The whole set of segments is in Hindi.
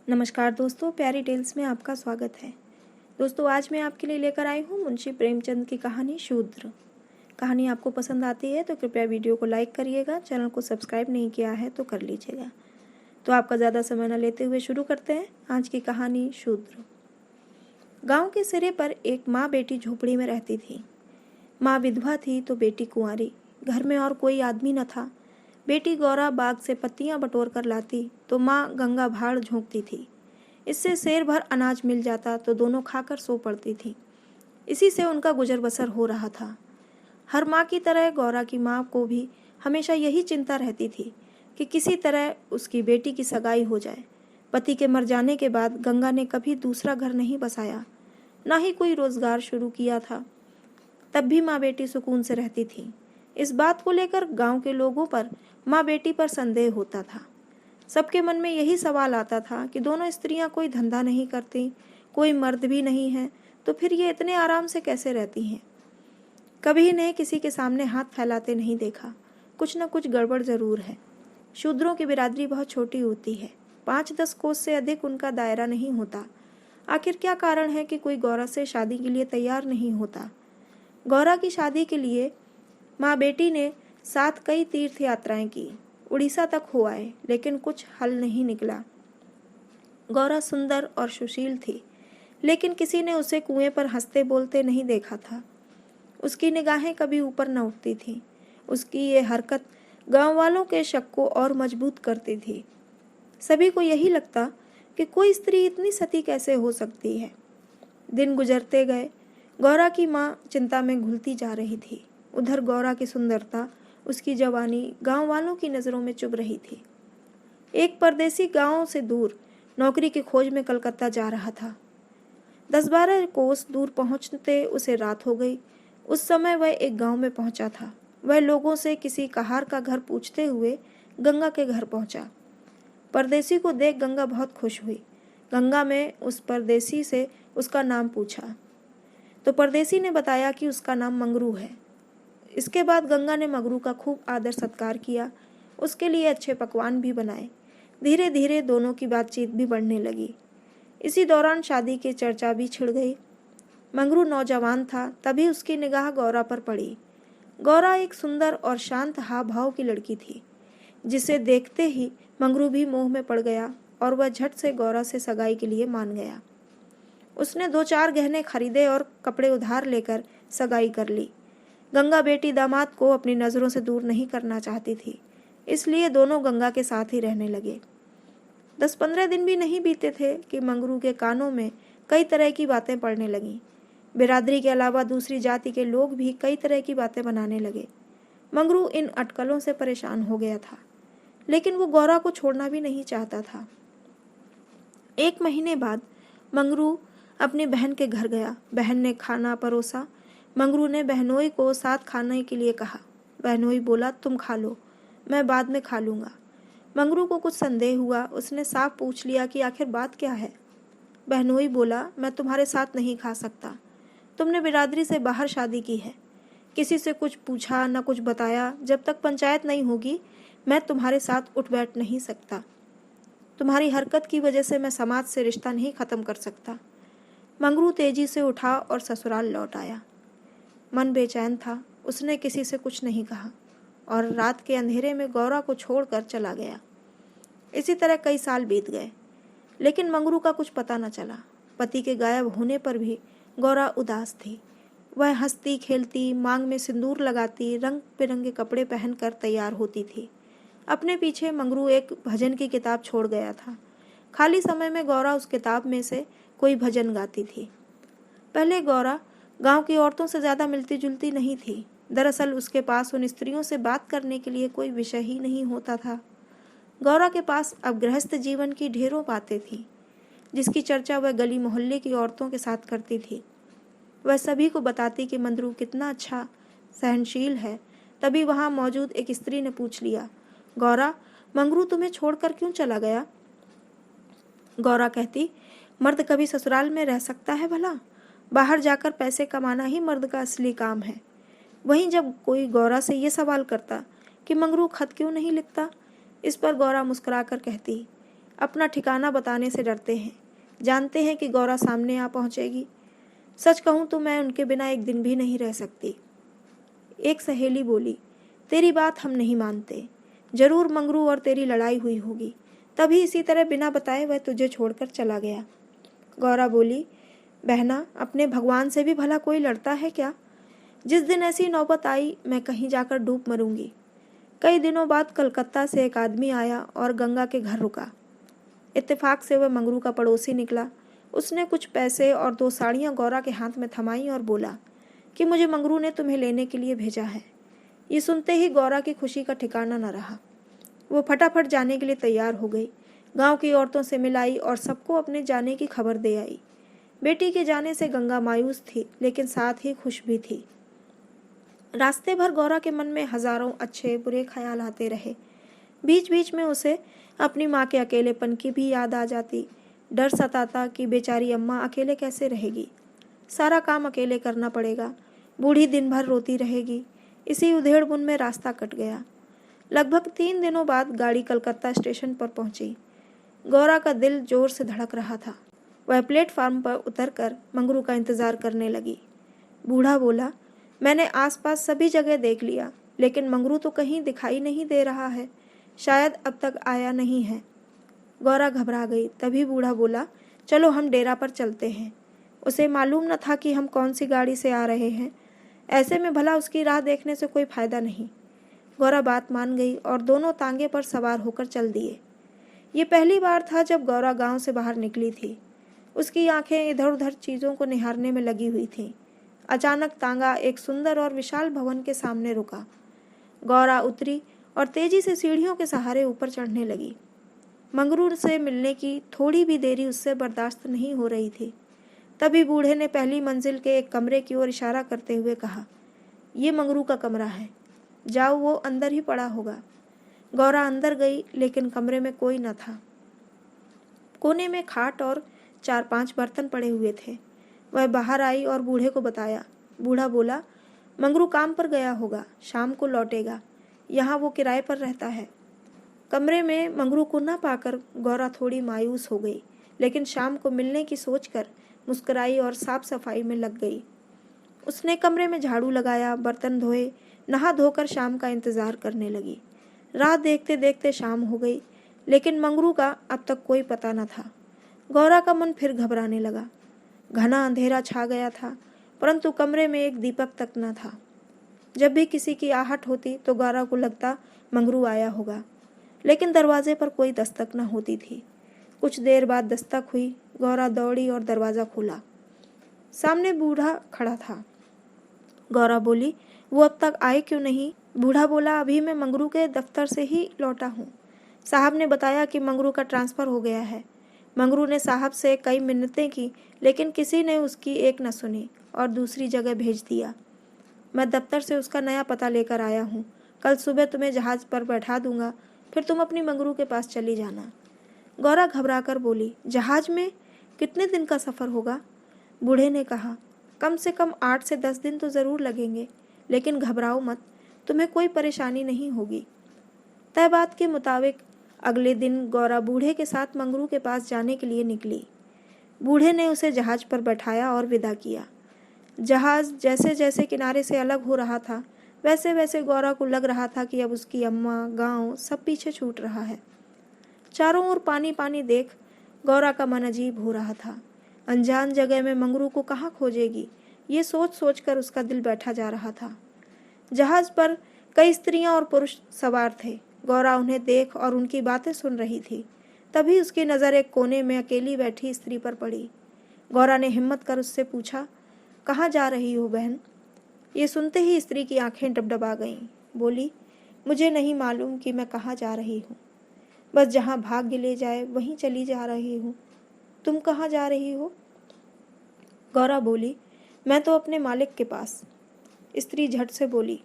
नमस्कार दोस्तों, प्यारी टेल्स में आपका स्वागत है। दोस्तों, आज मैं आपके लिए लेकर आई हूँ मुंशी प्रेमचंद की कहानी शूद्र। कहानी आपको पसंद आती है तो कृपया वीडियो को लाइक करिएगा। चैनल को सब्सक्राइब नहीं किया है तो कर लीजिएगा। तो आपका ज़्यादा समय न लेते हुए शुरू करते हैं आज की कहानी शूद्र। गाँव के सिरे पर एक माँ बेटी झोपड़ी में रहती थी। माँ विधवा थी तो बेटी कुंवारी। घर में और कोई आदमी न था। बेटी गौरा बाग से पत्तियां बटोर कर लाती तो माँ गंगा भाड़ झोंकती थी। इससे सेर भर अनाज मिल जाता तो दोनों खाकर सो पड़ती थी। इसी से उनका गुजर बसर हो रहा था। हर माँ की तरह गौरा की माँ को भी हमेशा यही चिंता रहती थी कि किसी तरह उसकी बेटी की सगाई हो जाए। पति के मर जाने के बाद गंगा ने कभी दूसरा घर नहीं बसाया, ना ही कोई रोजगार शुरू किया था। तब भी माँ बेटी सुकून से रहती थी। इस बात को लेकर गांव के लोगों पर माँ बेटी पर संदेह होता था। सबके मन में यही सवाल आता था कि दोनों स्त्रियां कोई धंधा नहीं करती, कोई मर्द भी नहीं है, तो फिर ये इतने आराम से कैसे रहती हैं। कभी इन्हें किसी के सामने हाथ फैलाते नहीं देखा। कुछ न कुछ गड़बड़ जरूर है। शूद्रों की बिरादरी बहुत छोटी होती है। 5-10 कोस से अधिक उनका दायरा नहीं होता। आखिर क्या कारण है कि कोई गौरा से शादी के लिए तैयार नहीं होता। गौरा की शादी के लिए माँ बेटी ने साथ कई तीर्थ यात्राएं की, उड़ीसा तक हो आए, लेकिन कुछ हल नहीं निकला। गौरा सुंदर और सुशील थी, लेकिन किसी ने उसे कुएं पर हंसते बोलते नहीं देखा था। उसकी निगाहें कभी ऊपर न उठती थी। उसकी ये हरकत गांव वालों के शक को और मजबूत करती थी। सभी को यही लगता कि कोई स्त्री इतनी सती कैसे हो सकती है। दिन गुजरते गए। गौरा की माँ चिंता में घुलती जा रही थी। उधर गौरा की सुंदरता, उसकी जवानी गांव वालों की नज़रों में चुभ रही थी। एक परदेसी गांव से दूर नौकरी की खोज में कलकत्ता जा रहा था। 10-12 कोस दूर पहुंचते उसे रात हो गई। उस समय वह एक गांव में पहुंचा था। वह लोगों से किसी कहार का घर पूछते हुए गंगा के घर पहुंचा। परदेसी को देख गंगा बहुत खुश हुई। गंगा में उस परदेसी से उसका नाम पूछा तो परदेसी ने बताया कि उसका नाम मंगरू है। इसके बाद गंगा ने मंगरू का खूब आदर सत्कार किया। उसके लिए अच्छे पकवान भी बनाए। धीरे धीरे दोनों की बातचीत भी बढ़ने लगी। इसी दौरान शादी की चर्चा भी छिड़ गई। मंगरू नौजवान था, तभी उसकी निगाह गौरा पर पड़ी। गौरा एक सुंदर और शांत हाव भाव की लड़की थी, जिसे देखते ही मंगरू भी मोह में पड़ गया और वह झट से गौरा से सगाई के लिए मान गया। उसने 2-4 गहने खरीदे और कपड़े उधार लेकर सगाई कर ली। गंगा बेटी दामाद को अपनी नज़रों से दूर नहीं करना चाहती थी, इसलिए दोनों गंगा के साथ ही रहने लगे। 10-15 दिन भी नहीं बीते थे कि मंगरू के कानों में कई तरह की बातें पड़ने लगीं। बिरादरी के अलावा दूसरी जाति के लोग भी कई तरह की बातें बनाने लगे। मंगरू इन अटकलों से परेशान हो गया था, लेकिन वो गौरा को छोड़ना भी नहीं चाहता था। 1 महीने बाद मंगरू अपनी बहन के घर गया। बहन ने खाना परोसा। मंगरू ने बहनोई को साथ खाने के लिए कहा। बहनोई बोला, तुम खा लो, मैं बाद में खा लूँगा। मंगरू को कुछ संदेह हुआ। उसने साफ पूछ लिया कि आखिर बात क्या है। बहनोई बोला, मैं तुम्हारे साथ नहीं खा सकता। तुमने बिरादरी से बाहर शादी की है। किसी से कुछ पूछा न कुछ बताया। जब तक पंचायत नहीं होगी मैं तुम्हारे साथ उठ बैठ नहीं सकता। तुम्हारी हरकत की वजह से मैं समाज से रिश्ता नहीं खत्म कर सकता। मंगरू तेजी से उठा और ससुराल लौट आया। मन बेचैन था। उसने किसी से कुछ नहीं कहा और रात के अंधेरे में गौरा को छोड़कर चला गया। इसी तरह कई साल बीत गए, लेकिन मंगरू का कुछ पता न चला। पति के गायब होने पर भी गौरा उदास थी। वह हंसती खेलती, मांग में सिंदूर लगाती, रंग बिरंगे कपड़े पहनकर तैयार होती थी। अपने पीछे मंगरू एक भजन की किताब छोड़ गया था। खाली समय में गौरा उस किताब में से कोई भजन गाती थी। पहले गौरा गांव की औरतों से ज़्यादा मिलती जुलती नहीं थी। दरअसल उसके पास उन स्त्रियों से बात करने के लिए कोई विषय ही नहीं होता था। गौरा के पास अब गृहस्थ जीवन की ढेरों बातें थीं, जिसकी चर्चा वह गली मोहल्ले की औरतों के साथ करती थी। वह सभी को बताती कि मंगरू कितना अच्छा सहनशील है। तभी वहाँ मौजूद एक स्त्री ने पूछ लिया, गौरा, मंगरू तुम्हें छोड़कर क्यों चला गया? गौरा कहती, मर्द कभी ससुराल में रह सकता है भला? बाहर जाकर पैसे कमाना ही मर्द का असली काम है। वहीं जब कोई गौरा से ये सवाल करता कि मंगरू खत क्यों नहीं लिखता, इस पर गौरा मुस्कुराकर कहती, अपना ठिकाना बताने से डरते हैं, जानते हैं कि गौरा सामने आ पहुंचेगी। सच कहूँ तो मैं उनके बिना एक दिन भी नहीं रह सकती। एक सहेली बोली, तेरी बात हम नहीं मानते, जरूर मंगरू और तेरी लड़ाई हुई होगी, तभी इसी तरह बिना बताए वह तुझे छोड़कर चला गया। गौरा बोली, बहना, अपने भगवान से भी भला कोई लड़ता है क्या? जिस दिन ऐसी नौबत आई मैं कहीं जाकर डूब मरूंगी। कई दिनों बाद कलकत्ता से एक आदमी आया और गंगा के घर रुका। इत्तेफाक से वह मंगरू का पड़ोसी निकला। उसने कुछ पैसे और 2 साड़ियाँ गौरा के हाथ में थमाई और बोला कि मुझे मंगरू ने तुम्हें लेने के लिए भेजा है। ये सुनते ही गौरा की खुशी का ठिकाना न रहा। वो फटाफट जाने के लिए तैयार हो गई। गांव की औरतों से मिलाई और सबको अपने जाने की खबर दे आई। बेटी के जाने से गंगा मायूस थी, लेकिन साथ ही खुश भी थी। रास्ते भर गौरा के मन में हजारों अच्छे बुरे ख्याल आते रहे। बीच बीच में उसे अपनी माँ के अकेलेपन की भी याद आ जाती। डर सताता कि बेचारी अम्मा अकेले कैसे रहेगी, सारा काम अकेले करना पड़ेगा, बूढ़ी दिन भर रोती रहेगी। इसी उधेड़-बुन में रास्ता कट गया। लगभग 3 दिनों बाद गाड़ी कलकत्ता स्टेशन पर पहुंची। गौरा का दिल जोर से धड़क रहा था। वह प्लेटफार्म पर उतरकर मंगरू का इंतजार करने लगी। बूढ़ा बोला, मैंने आसपास सभी जगह देख लिया, लेकिन मंगरू तो कहीं दिखाई नहीं दे रहा है, शायद अब तक आया नहीं है। गौरा घबरा गई। तभी बूढ़ा बोला, चलो हम डेरा पर चलते हैं। उसे मालूम न था कि हम कौन सी गाड़ी से आ रहे हैं, ऐसे में भला उसकी राह देखने से कोई फायदा नहीं। गौरा बात मान गई और दोनों तांगे पर सवार होकर चल दिए। ये पहली बार था जब गौरा गांव से बाहर निकली थी। उसकी आंखें इधर उधर चीजों को निहारने में लगी हुई थीं। अचानक तांगा एक सुंदर और विशाल भवन के सामने रुका। गौरा उतरी और तेजी से सीढ़ियों के सहारे ऊपर चढ़ने लगी। मंगरू से मिलने की थोड़ी भी देरी उससे बर्दाश्त नहीं हो रही थी। तभी बूढ़े ने पहली मंजिल के एक कमरे की ओर इशारा करते हुए कहा, ये मंगरू का कमरा है, जाओ, वो अंदर ही पड़ा होगा। गौरा अंदर गई, लेकिन कमरे में कोई न था। कोने में खाट और 4-5 बर्तन पड़े हुए थे। वह बाहर आई और बूढ़े को बताया। बूढ़ा बोला, मंगरू काम पर गया होगा, शाम को लौटेगा, यहाँ वो किराए पर रहता है। कमरे में मंगरू को न पाकर गौरा थोड़ी मायूस हो गई, लेकिन शाम को मिलने की सोचकर मुस्कुराई और साफ सफाई में लग गई। उसने कमरे में झाड़ू लगाया, बर्तन धोए, नहा धोकर शाम का इंतजार करने लगी। रात देखते देखते शाम हो गई, लेकिन मंगरू का अब तक कोई पता न था। गौरा का मन फिर घबराने लगा। घना अंधेरा छा गया था, परंतु कमरे में एक दीपक तक न था। जब भी किसी की आहट होती तो गौरा को लगता मंगरू आया होगा, लेकिन दरवाजे पर कोई दस्तक न होती थी। कुछ देर बाद दस्तक हुई। गौरा दौड़ी और दरवाज़ा खोला। सामने बूढ़ा खड़ा था। गौरा बोली, वो अब तक आए क्यों नहीं? बूढ़ा बोला, अभी मैं मंगरू के दफ्तर से ही लौटा हूँ। साहब ने बताया कि मंगरू का ट्रांसफ़र हो गया है। मंगरू ने साहब से कई मिन्नतें की, लेकिन किसी ने उसकी एक न सुनी और दूसरी जगह भेज दिया। मैं दफ्तर से उसका नया पता लेकर आया हूँ। कल सुबह तुम्हें जहाज़ पर बैठा दूंगा, फिर तुम अपनी मंगरू के पास चली जाना। गौरा घबराकर बोली, जहाज में? कितने दिन का सफ़र होगा? बूढ़े ने कहा, कम से कम 8 से 10 दिन तो ज़रूर लगेंगे, लेकिन घबराओ मत, तुम्हें कोई परेशानी नहीं होगी। तय बात के मुताबिक अगले दिन गौरा बूढ़े के साथ मंगरू के पास जाने के लिए निकली। बूढ़े ने उसे जहाज पर बैठाया और विदा किया। जहाज जैसे जैसे किनारे से अलग हो रहा था, वैसे वैसे गौरा को लग रहा था कि अब उसकी अम्मा, गांव सब पीछे छूट रहा है। चारों ओर पानी पानी देख गौरा का मन अजीब हो रहा था। अनजान जगह में मंगरू को कहाँ खोजेगी, ये सोच सोच कर उसका दिल बैठा जा रहा था। जहाज पर कई स्त्रियां और पुरुष सवार थे। गौरा उन्हें देख और उनकी बातें सुन रही थी। तभी उसकी नज़र एक कोने में अकेली बैठी स्त्री पर पड़ी। गौरा ने हिम्मत कर उससे पूछा, कहाँ जा रही हो बहन? ये सुनते ही स्त्री की आंखें डबडबा गईं। बोली, मुझे नहीं मालूम कि मैं कहाँ जा रही हूँ, बस जहाँ भाग्य ले जाए वहीं चली जा रही हूँ। तुम कहाँ जा रही हो? गौरा बोली, मैं तो अपने मालिक के पास। स्त्री झट से बोली,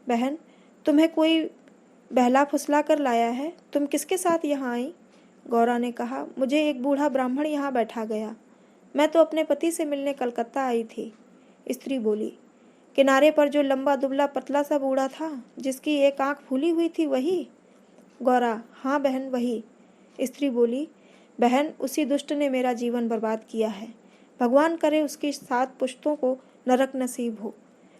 बहन, तुम्हें कोई बहला फुसला कर लाया है? तुम किसके साथ यहाँ आई? गौरा ने कहा, मुझे एक बूढ़ा ब्राह्मण यहाँ बैठा गया। मैं तो अपने पति से मिलने कलकत्ता आई थी। स्त्री बोली, किनारे पर जो लंबा दुबला पतला सा बूढ़ा था, जिसकी एक आंख फूली हुई थी, वही? गौरा, हाँ बहन, वही। स्त्री बोली, बहन, उसी दुष्ट ने मेरा जीवन बर्बाद किया है। भगवान करे उसकी 7 पुश्तों को नरक नसीब हो।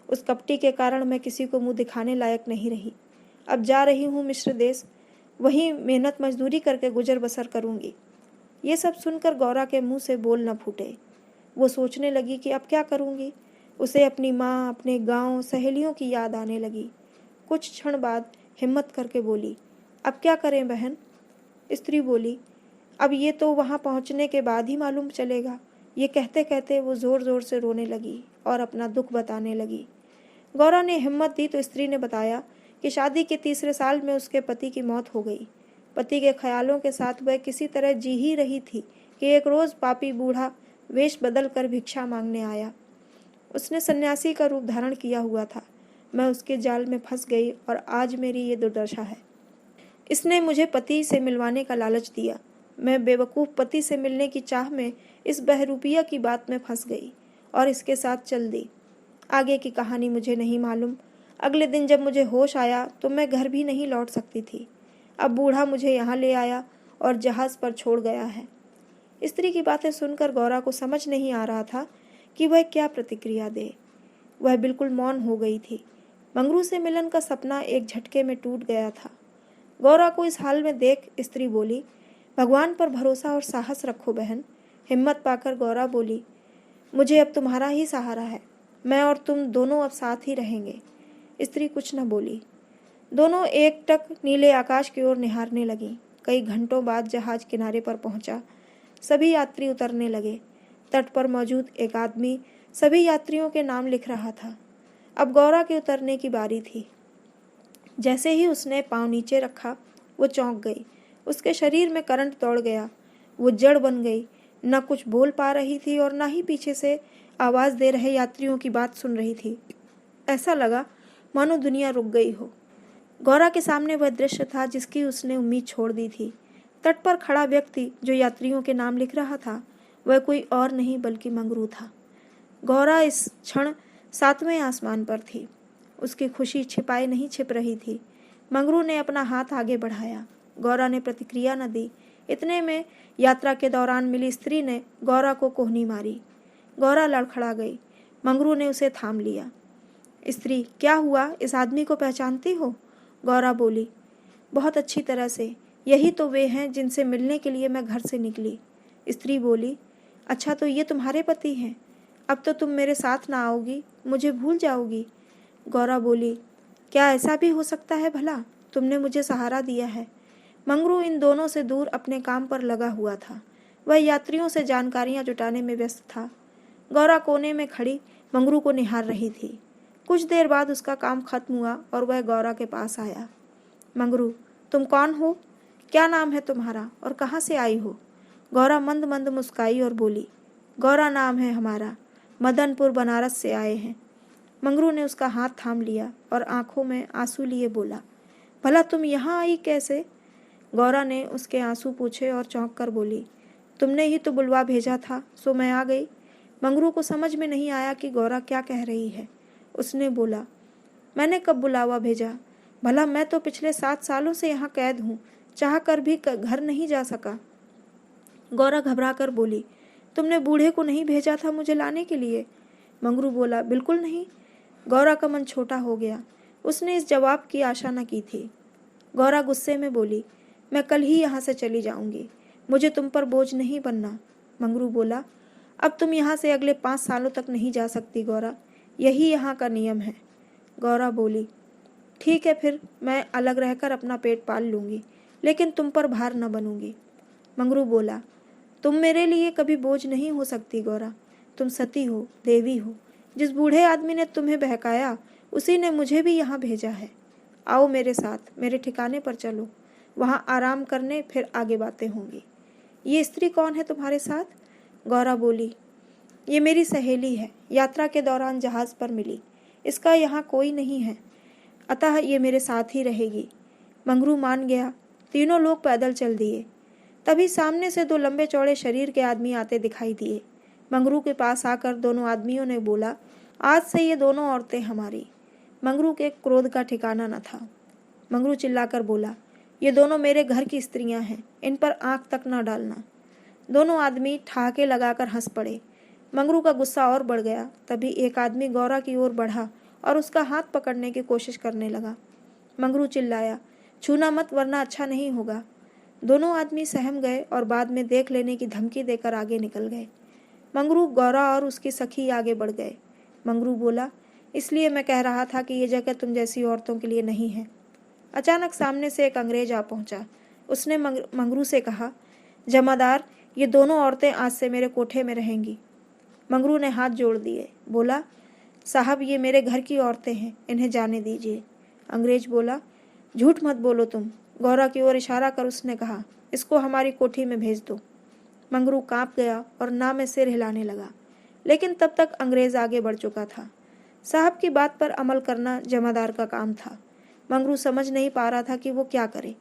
उस कपटी के कारण मैं किसी को मुंह दिखाने लायक नहीं रही। अब जा रही हूँ मिस्र देश, वहीं मेहनत मजदूरी करके गुजर बसर करूँगी। ये सब सुनकर गौरा के मुंह से बोल न फूटे। वो सोचने लगी कि अब क्या करूँगी। उसे अपनी माँ, अपने गांव, सहेलियों की याद आने लगी। कुछ क्षण बाद हिम्मत करके बोली, अब क्या करें बहन? स्त्री बोली, अब ये तो वहाँ पहुँचने के बाद ही मालूम चलेगा। ये कहते कहते वो ज़ोर ज़ोर से रोने लगी और अपना दुख बताने लगी। गौरा ने हिम्मत दी तो स्त्री ने बताया कि शादी के 3रे साल में उसके पति की मौत हो गई। पति के ख्यालों के साथ वह किसी तरह जी ही रही थी कि एक रोज़ पापी बूढ़ा वेश बदल कर भिक्षा मांगने आया। उसने सन्यासी का रूप धारण किया हुआ था। मैं उसके जाल में फंस गई और आज मेरी ये दुर्दशा है। इसने मुझे पति से मिलवाने का लालच दिया। मैं बेवकूफ़ पति से मिलने की चाह में इस बहरूपिया की बात में फंस गई और इसके साथ चल दी। आगे की कहानी मुझे नहीं मालूम। अगले दिन जब मुझे होश आया तो मैं घर भी नहीं लौट सकती थी। अब बूढ़ा मुझे यहाँ ले आया और जहाज़ पर छोड़ गया है। स्त्री की बातें सुनकर गौरा को समझ नहीं आ रहा था कि वह क्या प्रतिक्रिया दे। वह बिल्कुल मौन हो गई थी। मंगरू से मिलन का सपना एक झटके में टूट गया था। गौरा को इस हाल में देख स्त्री बोली, भगवान पर भरोसा और साहस रखो बहन। हिम्मत पाकर गौरा बोली, मुझे अब तुम्हारा ही सहारा है। मैं और तुम दोनों अब साथ ही रहेंगे। स्त्री कुछ न बोली। दोनों एकटक नीले आकाश की ओर निहारने लगी। कई घंटों बाद जहाज किनारे पर पहुंचा। सभी यात्री उतरने लगे। तट पर मौजूद एक आदमी सभी यात्रियों के नाम लिख रहा था। अब गौरा के उतरने की बारी थी। जैसे ही उसने पांव नीचे रखा, वो चौंक गई। उसके शरीर में करंट दौड़ गया। वो जड़ बन गई। न कुछ बोल पा रही थी और न ही पीछे से आवाज़ दे रहे यात्रियों की बात सुन रही थी। ऐसा लगा मानो दुनिया रुक गई हो। गौरा के सामने वह दृश्य था जिसकी उसने उम्मीद छोड़ दी थी। तट पर खड़ा व्यक्ति जो यात्रियों के नाम लिख रहा था, वह कोई और नहीं बल्कि मंगरू था। गौरा इस क्षण 7वें आसमान पर थी। उसकी खुशी छिपाए नहीं छिप रही थी। मंगरू ने अपना हाथ आगे बढ़ाया। गौरा ने प्रतिक्रिया न दी। इतने में यात्रा के दौरान मिली स्त्री ने गौरा को कोहनी मारी। गौरा लड़खड़ा गई। मंगरू ने उसे थाम लिया। स्त्री, क्या हुआ? इस आदमी को पहचानती हो? गौरा बोली, बहुत अच्छी तरह से। यही तो वे हैं जिनसे मिलने के लिए मैं घर से निकली। स्त्री बोली, अच्छा तो ये तुम्हारे पति हैं? अब तो तुम मेरे साथ ना आओगी, मुझे भूल जाओगी। गौरा बोली, क्या ऐसा भी हो सकता है भला? तुमने मुझे सहारा दिया है। मंगरू इन दोनों से दूर अपने काम पर लगा हुआ था। वह यात्रियों से जानकारियां जुटाने में व्यस्त था। गौरा कोने में खड़ी मंगरू को निहार रही थी। कुछ देर बाद उसका काम खत्म हुआ और वह गौरा के पास आया। मंगरू, तुम कौन हो? क्या नाम है तुम्हारा और कहाँ से आई हो? गौरा मंद मंद मुस्काई और बोली, गौरा नाम है हमारा, मदनपुर बनारस से आए हैं। मंगरू ने उसका हाथ थाम लिया और आंखों में आंसू लिए बोला, भला तुम यहाँ आई कैसे? गौरा ने उसके आंसू पूछे और चौंक कर बोली, तुमने ही तो बुलवा भेजा था, सो मैं आ गई। मंगरू को समझ में नहीं आया कि गौरा क्या कह रही है। उसने बोला, मैंने कब बुलावा भेजा? भला मैं तो पिछले 7 सालों से यहाँ कैद हूँ, चाह कर भी घर नहीं जा सका। गौरा घबरा कर बोली, तुमने बूढ़े को नहीं भेजा था मुझे लाने के लिए? मंगरू बोला, बिल्कुल नहीं। गौरा का मन छोटा हो गया। उसने इस जवाब की आशा न की थी। गौरा गुस्से में बोली, मैं कल ही यहाँ से चली जाऊंगी, मुझे तुम पर बोझ नहीं बनना। मंगरू बोला, अब तुम यहाँ से अगले 5 सालों तक नहीं जा सकती गौरा, यही यहाँ का नियम है। गौरा बोली, ठीक है, फिर मैं अलग रहकर अपना पेट पाल लूँगी, लेकिन तुम पर भार न बनूंगी। मंगरू बोला, तुम मेरे लिए कभी बोझ नहीं हो सकती गौरा, तुम सती हो, देवी हो। जिस बूढ़े आदमी ने तुम्हें बहकाया, उसी ने मुझे भी यहाँ भेजा है। आओ मेरे साथ, मेरे ठिकाने पर चलो, वहाँ आराम करने, फिर आगे बातें होंगी। ये स्त्री कौन है तुम्हारे साथ? गौरा बोली, ये मेरी सहेली है, यात्रा के दौरान जहाज़ पर मिली। इसका यहाँ कोई नहीं है, अतः ये मेरे साथ ही रहेगी। मंगरू मान गया। तीनों लोग पैदल चल दिए। तभी सामने से 2 लंबे चौड़े शरीर के आदमी आते दिखाई दिए। मंगरू के पास आकर दोनों आदमियों ने बोला, आज से ये दोनों औरतें हमारी। मंगरू के क्रोध का ठिकाना न था। मंगरू चिल्लाकर बोला, ये दोनों मेरे घर की स्त्रियां हैं, इन पर आंख तक न डालना। दोनों आदमी ठहाके लगाकर हंस पड़े। मंगरू का गुस्सा और बढ़ गया। तभी एक आदमी गौरा की ओर बढ़ा और उसका हाथ पकड़ने की कोशिश करने लगा। मंगरू चिल्लाया, छूना मत वरना अच्छा नहीं होगा। दोनों आदमी सहम गए और बाद में देख लेने की धमकी देकर आगे निकल गए। मंगरू, गौरा और उसकी सखी आगे बढ़ गए। मंगरू बोला, इसलिए मैं कह रहा था कि ये जगह तुम जैसी औरतों के लिए नहीं है। अचानक सामने से एक अंग्रेज आ पहुंचा। उसने मंगरू से कहा, जमादार, ये दोनों औरतें आज से मेरे कोठे में रहेंगी। मंगरू ने हाथ जोड़ दिए, बोला, साहब ये मेरे घर की औरतें हैं, इन्हें जाने दीजिए। अंग्रेज बोला, झूठ मत बोलो तुम। गौरा की ओर इशारा कर उसने कहा, इसको हमारी कोठी में भेज दो। मंगरू कांप गया और ना में सिर हिलाने लगा, लेकिन तब तक अंग्रेज आगे बढ़ चुका था। साहब की बात पर अमल करना जमादार का काम था। मंगरू समझ नहीं पा रहा था कि वो क्या करे।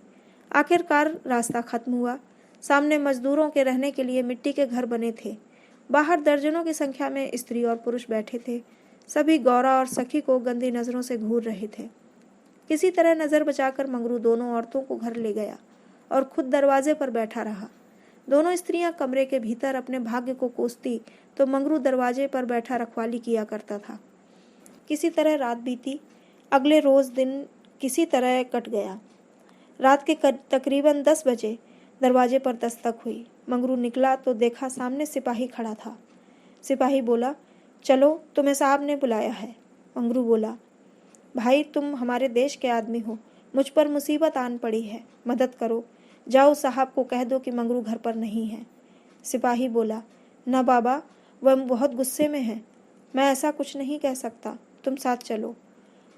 आखिरकार रास्ता खत्म हुआ। सामने मजदूरों के रहने के लिए मिट्टी के घर बने थे। बाहर दर्जनों की संख्या में स्त्री और पुरुष बैठे थे। सभी गौरा और सखी को गंदी नजरों से घूर रहे थे। किसी तरह नजर बचाकर मंगरू दोनों औरतों को घर ले गया और खुद दरवाजे पर बैठा रहा। दोनों स्त्रियां कमरे के भीतर अपने भाग्य को कोसती तो मंगरू दरवाजे पर बैठा रखवाली किया करता था। किसी तरह रात बीती। अगले रोज दिन किसी तरह कट गया। रात के तकरीबन 10 बजे दरवाजे पर दस्तक हुई। मंगरू निकला तो देखा सामने सिपाही खड़ा था। सिपाही बोला, चलो, तुम्हें साहब ने बुलाया है। मंगरू बोला, भाई तुम हमारे देश के आदमी हो, मुझ पर मुसीबत आन पड़ी है, मदद करो। जाओ साहब को कह दो कि मंगरू घर पर नहीं है। सिपाही बोला, ना बाबा, वह बहुत गुस्से में है, मैं ऐसा कुछ नहीं कह सकता, तुम साथ चलो।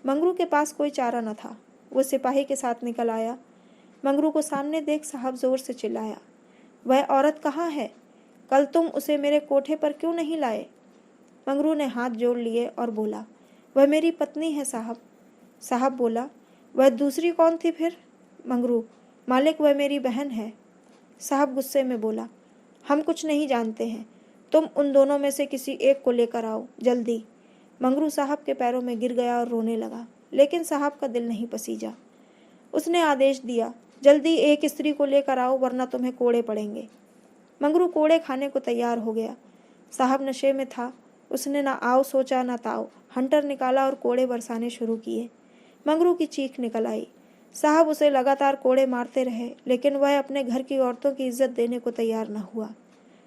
मंगरू के पास कोई चारा न था। वो सिपाही के साथ निकल आया। मंगरू को सामने देख साहब जोर से चिल्लाया, वह औरत कहाँ है? कल तुम उसे मेरे कोठे पर क्यों नहीं लाए? मंगरू ने हाथ जोड़ लिए और बोला, वह मेरी पत्नी है साहब। साहब बोला, वह दूसरी कौन थी फिर? मंगरू, मालिक, वह मेरी बहन है। साहब गुस्से में बोला, हम कुछ नहीं जानते हैं, तुम उन दोनों में से किसी एक को लेकर आओ, जल्दी। मंगरू साहब के पैरों में गिर गया और रोने लगा, लेकिन साहब का दिल नहीं पसीजा। उसने आदेश दिया, जल्दी एक स्त्री को लेकर आओ वरना तुम्हें कोड़े पड़ेंगे। मंगरू कोड़े खाने को तैयार हो गया। साहब नशे में था। उसने ना आओ सोचा ना ताओ, हंटर निकाला और कोड़े बरसाने शुरू किए। मंगरू की चीख निकल आई। साहब उसे लगातार कोड़े मारते रहे, लेकिन वह अपने घर की औरतों की इज्जत देने को तैयार न हुआ।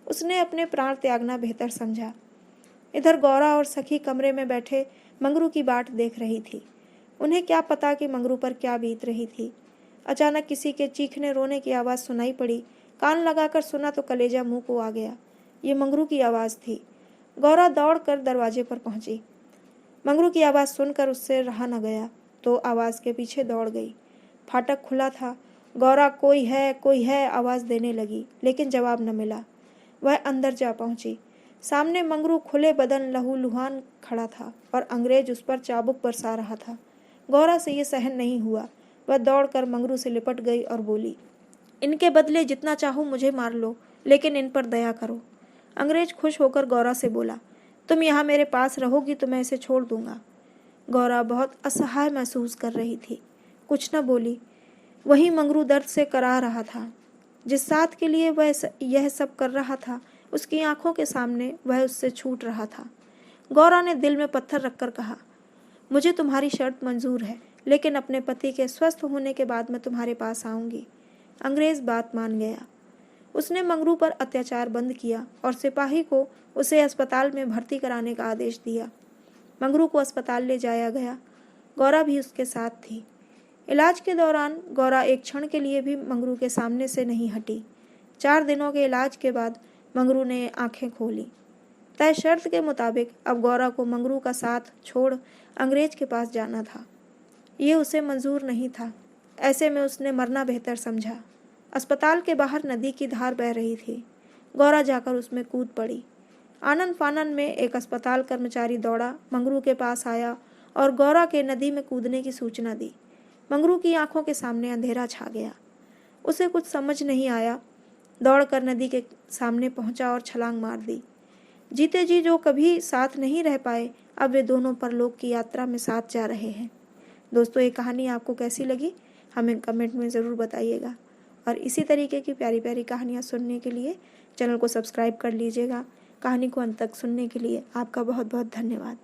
उसने अपने प्राण त्यागना बेहतर समझा। इधर गौरा और सखी कमरे में बैठे मंगरू की बाट देख रही थी। उन्हें क्या पता कि मंगरू पर क्या बीत रही थी। अचानक किसी के चीखने रोने की आवाज़ सुनाई पड़ी। कान लगाकर सुना तो कलेजा मुंह को आ गया। ये मंगरू की आवाज़ थी। गौरा दौड़कर दरवाजे पर पहुंची। मंगरू की आवाज़ सुनकर उससे रहा न गया तो आवाज़ के पीछे दौड़ गई। फाटक खुला था। गौरा कोई है आवाज़ देने लगी, लेकिन जवाब न मिला। वह अंदर जा पहुंची। सामने मंगरू खुले बदन लहूलुहान खड़ा था और अंग्रेज उस पर चाबुक बरसा रहा था। गौरा से ये सहन नहीं हुआ। वह दौड़कर मंगरू से लिपट गई और बोली, इनके बदले जितना चाहो मुझे मार लो, लेकिन इन पर दया करो। अंग्रेज खुश होकर गौरा से बोला, तुम यहाँ मेरे पास रहोगी तो मैं इसे छोड़ दूंगा। गौरा बहुत असहाय महसूस कर रही थी, कुछ न बोली। वहीं मंगरू दर्द से करा रहा था। जिस साथ के लिए वह यह सब कर रहा था, उसकी आंखों के सामने वह उससे छूट रहा था। गौरा ने दिल में पत्थर रखकर कहा, मुझे तुम्हारी शर्त मंजूर है, लेकिन अपने पति के स्वस्थ होने के बाद मैं तुम्हारे पास आऊंगी। अंग्रेज बात मान गया। उसने मंगरू पर अत्याचार बंद किया और सिपाही को उसे अस्पताल में भर्ती कराने का आदेश दिया। मंगरू को अस्पताल ले जाया गया। गौरा भी उसके साथ थी। इलाज के दौरान गौरा एक क्षण के लिए भी मंगरू के सामने से नहीं हटी। 4 दिनों के इलाज के बाद मंगरू ने आंखें खोली। तय शर्त के मुताबिक अब गौरा को मंगरू का साथ छोड़ अंग्रेज के पास जाना था। ये उसे मंजूर नहीं था। ऐसे में उसने मरना बेहतर समझा। अस्पताल के बाहर नदी की धार बह रही थी। गौरा जाकर उसमें कूद पड़ी। आनन फानन में एक अस्पताल कर्मचारी दौड़ा, मंगरू के पास आया और गौरा के नदी में कूदने की सूचना दी। मंगरू की आंखों के सामने अंधेरा छा गया। उसे कुछ समझ नहीं आया। दौड़कर नदी के सामने पहुंचा और छलांग मार दी। जीते जी जो कभी साथ नहीं रह पाए, अब वे दोनों परलोक की यात्रा में साथ जा रहे हैं। दोस्तों, ये कहानी आपको कैसी लगी? हमें कमेंट में ज़रूर बताइएगा। और इसी तरीके की प्यारी प्यारी कहानियाँ सुनने के लिए चैनल को सब्सक्राइब कर लीजिएगा। कहानी को अंत तक सुनने के लिए आपका बहुत बहुत धन्यवाद।